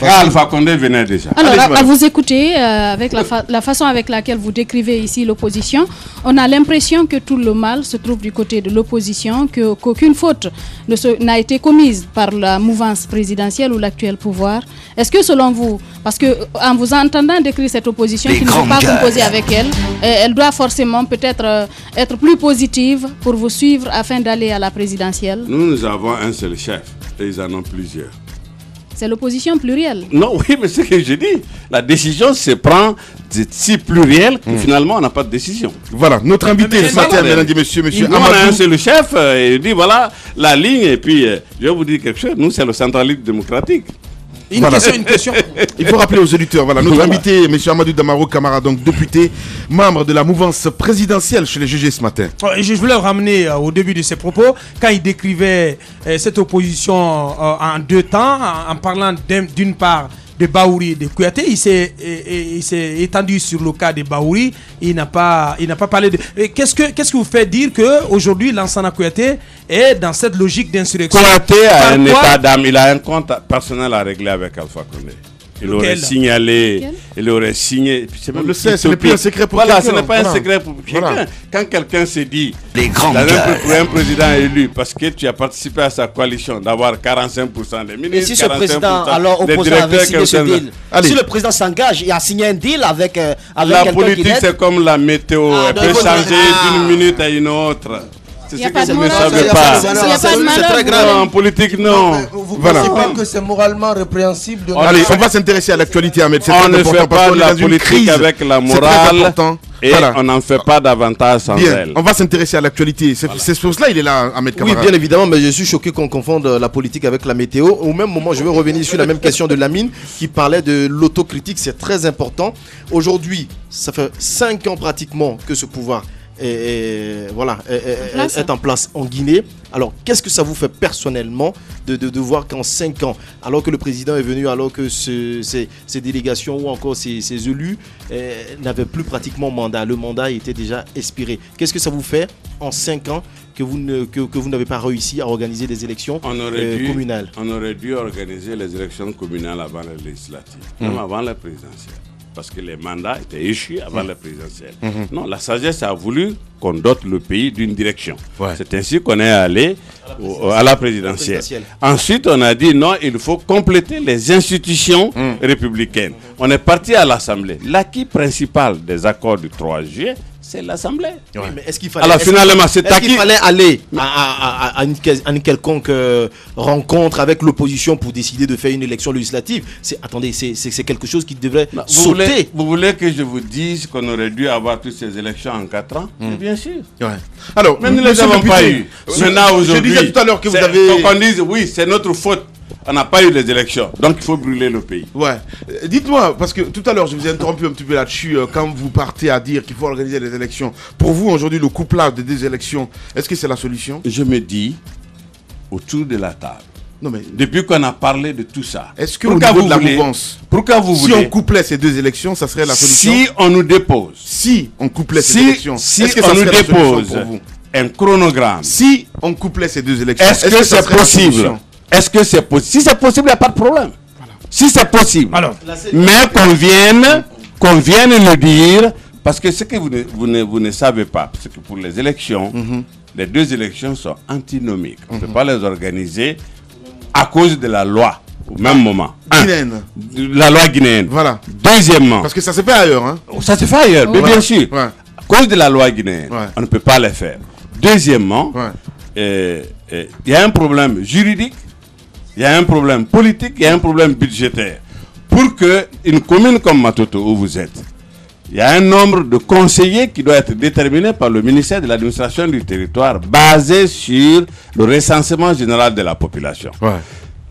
Alpha Condé venait déjà. Alors, à vous écouter, avec la façon avec laquelle vous décrivez ici l'opposition, on a l'impression que tout le mal se trouve du côté de l'opposition, qu'aucune faute n'a été commise par la mouvance présidentielle ou l'actuel pouvoir. Est-ce que selon vous, parce que en vous entendant décrire cette opposition qui ne peut pas composer avec elle, elle doit forcément peut-être être plus positive pour vous suivre afin d'aller à la présidentielle? Nous avons un seul chef et ils en ont plusieurs. C'est l'opposition plurielle. Non, oui, mais c'est ce que je dis. La décision se prend si plurielle que finalement on n'a pas de décision. Voilà, notre invité ce matin, mesdames et messieurs, Amadou. On a un seul chef, il dit voilà la ligne, et puis je vais vous dire quelque chose, nous c'est le centralisme démocratique. Une question. Il faut rappeler aux auditeurs, voilà, notre invité, M. Amadou Damaro Camara, donc député, membre de la mouvance présidentielle chez les GG ce matin. Je voulais ramener au début de ses propos, quand il décrivait cette opposition en deux temps, en parlant d'une part de Bahouri et de Kouyaté, il s'est étendu sur le cas de Bahouri, il n'a pas parlé de... Qu'est-ce que vous fait dire qu'aujourd'hui, Lansana Kouyaté est dans cette logique d'insurrection? Kouyaté a un état d'âme, il a un compte personnel à régler avec Alpha Condé. Il aurait signalé, il aurait signé. On le sait, ce n'est plus un secret pour quelqu'un. Voilà, ce n'est pas un secret pour quelqu'un. Quand quelqu'un se dit, pour un président élu, parce que tu as participé à sa coalition, d'avoir 45% des ministres, et si ce président, alors opposant, avait signé ce deal, si le président s'engage et a signé un deal avec la politique, c'est comme la météo, elle peut changer d'une minute à une autre. C'est ce que vous ne savez pas. C'est très grave. Non, en politique, non. Vous ne pensez pas que c'est moralement répréhensible de... Allez, on va s'intéresser à l'actualité, Ahmed. On ne fait pas de la politique avec la morale. Et voilà. On n'en fait pas davantage sans elle. On va s'intéresser à l'actualité. C'est pour cela qu'il est là, Ahmed Camara. Oui, bien évidemment, mais je suis choqué qu'on confonde la politique avec la météo. Au même moment, je vais revenir sur la même question de Lamine qui parlait de l'autocritique. C'est très important. Aujourd'hui, ça fait 5 ans pratiquement que ce pouvoir est en place en Guinée. Alors, qu'est-ce que ça vous fait personnellement de voir qu'en 5 ans, alors que le président est venu, alors que ces délégations ou encore ces élus n'avaient plus pratiquement mandat, le mandat était déjà expiré. Qu'est-ce que ça vous fait en 5 ans que vous n'avez pas réussi à organiser des élections communales? On aurait dû organiser les élections communales avant les législatives, même avant la présidentielle. Parce que les mandats étaient échus avant la présidentielle. Non, la sagesse a voulu qu'on dote le pays d'une direction. Ouais. C'est ainsi qu'on est allé à la présidentielle. Ensuite, on a dit non, il faut compléter les institutions républicaines. On est parti à l'Assemblée. L'acquis principal des accords du 3 juillet, c'est l'Assemblée. Oui, mais est-ce qu'il fallait, fallait aller à une quelconque rencontre avec l'opposition pour décider de faire une élection législative? Attendez, c'est quelque chose qui devrait sauter. Vous voulez que je vous dise qu'on aurait dû avoir toutes ces élections en 4 ans? Bien sûr. Ouais. Alors, mais nous ne les avons pas eu. Maintenant, aujourd'hui, je disais tout à l'heure que vous avez... Donc on dise, oui, c'est notre faute. On n'a pas eu les élections, donc il faut brûler le pays. Ouais. Dites-moi, parce que tout à l'heure, je vous ai interrompu un petit peu là-dessus, quand vous partez à dire qu'il faut organiser les élections. Pour vous, aujourd'hui, le couplage des deux élections, est-ce que c'est la solution? Je me dis, autour de la table, non mais, depuis qu'on a parlé de tout ça, est-ce que au niveau de la mouvance, si on couplait ces deux élections, ça serait la solution? Si on nous dépose, si on couplait ces élections, est-ce que on nous dépose un chronogramme, si on couplait ces deux élections, est-ce que c'est possible? Est-ce que c'est possible? Si c'est possible, il n'y a pas de problème. Voilà. Si c'est possible. Alors, mais qu'on vienne le dire, parce que ce que vous ne savez pas, c'est que pour les élections, les deux élections sont antinomiques. On ne peut pas les organiser à cause de la loi au même moment. Guinéenne. La loi guinéenne. Voilà. Deuxièmement. Parce que ça se fait ailleurs. Hein. Ça se fait ailleurs, mais bien sûr. Ouais. À cause de la loi guinéenne, on ne peut pas les faire. Deuxièmement, il y a un problème juridique. Il y a un problème politique, il y a un problème budgétaire. Pour qu'une commune comme Matoto, où vous êtes, il y a un nombre de conseillers qui doit être déterminé par le ministère de l'administration du territoire, basé sur le recensement général de la population. Ouais.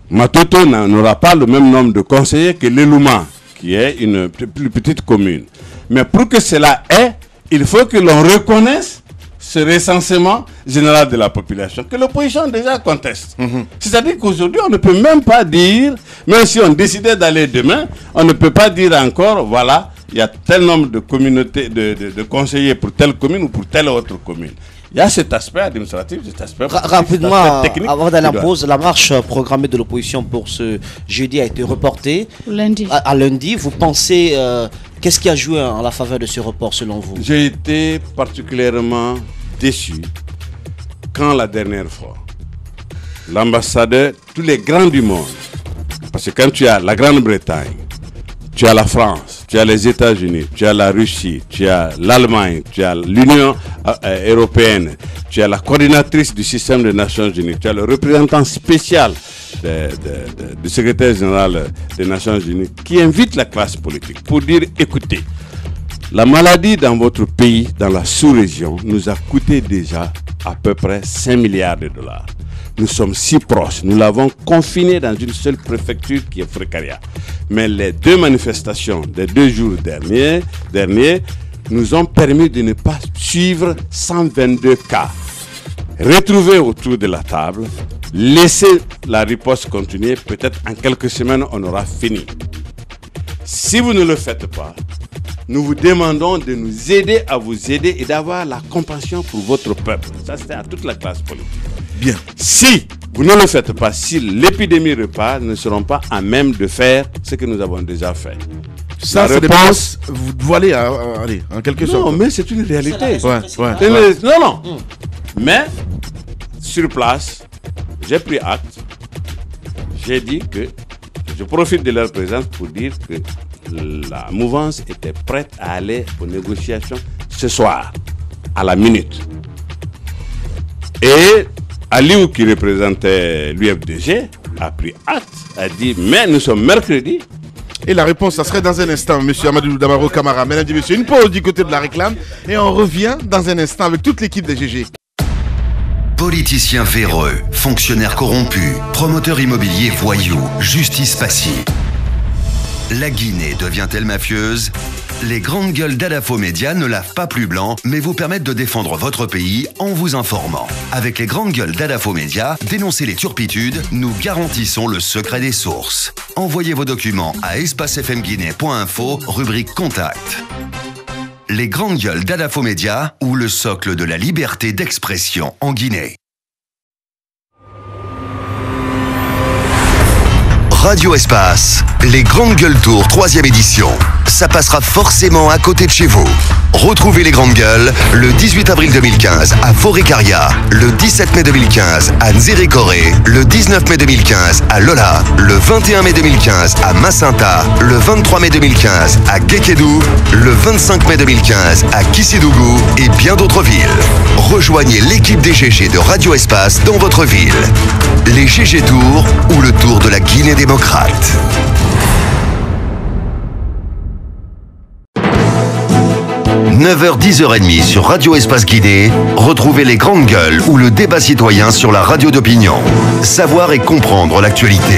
Matoto n'aura pas le même nombre de conseillers que l'Elouma, qui est une plus petite commune. Mais pour que cela ait, il faut que l'on reconnaisse ce recensement général de la population, que l'opposition déjà conteste. C'est-à-dire qu'aujourd'hui, on ne peut même pas dire, même si on décidait d'aller demain, on ne peut pas dire encore, voilà, il y a tel nombre de communautés, de conseillers pour telle commune ou pour telle autre commune. Il y a cet aspect administratif, cet aspect rapidement, technique. Avant d'aller en pause, la marche programmée de l'opposition pour ce jeudi a été reportée lundi. À lundi. Vous pensez, qu'est-ce qui a joué en la faveur de ce report selon vous? J'ai été particulièrement déçu quand la dernière fois, l'ambassadeur, tous les grands du monde, parce que quand tu as la Grande-Bretagne, tu as la France, tu as les États-Unis, tu as la Russie, tu as l'Allemagne, tu as l'Union européenne, tu as la coordinatrice du système des Nations Unies, tu as le représentant spécial du secrétaire général des Nations Unies qui invite la classe politique pour dire, écoutez, la maladie dans votre pays, dans la sous-région, nous a coûté déjà à peu près 5 milliards de dollars. Nous sommes si proches. Nous l'avons confiné dans une seule préfecture qui est Frécaria. Mais les deux manifestations des 2 jours derniers nous ont permis de ne pas suivre 122 cas. Retrouver autour de la table, laisser la riposte continuer. Peut-être en quelques semaines, on aura fini. Si vous ne le faites pas, nous vous demandons de nous aider à vous aider et d'avoir la compassion pour votre peuple. Ça, c'est à toute la classe politique. Bien. Si vous ne le faites pas, si l'épidémie repart, nous ne serons pas à même de faire ce que nous avons déjà fait. Ça, c'est réponse. Vous voilez, allez, en quelque sorte. Non, mais c'est une réalité. Non. Mais, sur place, j'ai pris acte. J'ai dit que je profite de leur présence pour dire que la mouvance était prête à aller aux négociations ce soir, à la minute. Et Aliou, qui représentait l'UFDG, a pris acte, a dit, mais nous sommes mercredi. Et la réponse, ça serait dans un instant, monsieur Amadou Damaro Camara. Mesdames et messieurs, une pause du côté de la réclame et on revient dans un instant avec toute l'équipe des GG. Politiciens véreux, fonctionnaires corrompus, promoteurs immobiliers voyous, justice passive. La Guinée devient-elle mafieuse? Les grandes gueules d'Adafo Média ne lavent pas plus blanc, mais vous permettent de défendre votre pays en vous informant. Avec les grandes gueules d'Adafo Média, dénoncez les turpitudes, nous garantissons le secret des sources. Envoyez vos documents à espacefmguinée.info, rubrique Contact. Les grandes gueules d'Adafo Média, ou le socle de la liberté d'expression en Guinée. Radio Espace, les Grandes Gueules Tour 3e édition. Ça passera forcément à côté de chez vous. Retrouvez les grandes gueules le 18 avril 2015 à Forêt-Caria, le 17 mai 2015 à Nzérékoré, le 19 mai 2015 à Lola, le 21 mai 2015 à Massinta, le 23 mai 2015 à Guékédou, le 25 mai 2015 à Kissidougou et bien d'autres villes. Rejoignez l'équipe des GG de Radio Espace dans votre ville. Les GG Tours ou le Tour de la Guinée démocrate. 9h, 10h30 sur Radio Espace Guinée, retrouvez les grandes gueules ou le débat citoyen sur la radio d'opinion. Savoir et comprendre l'actualité.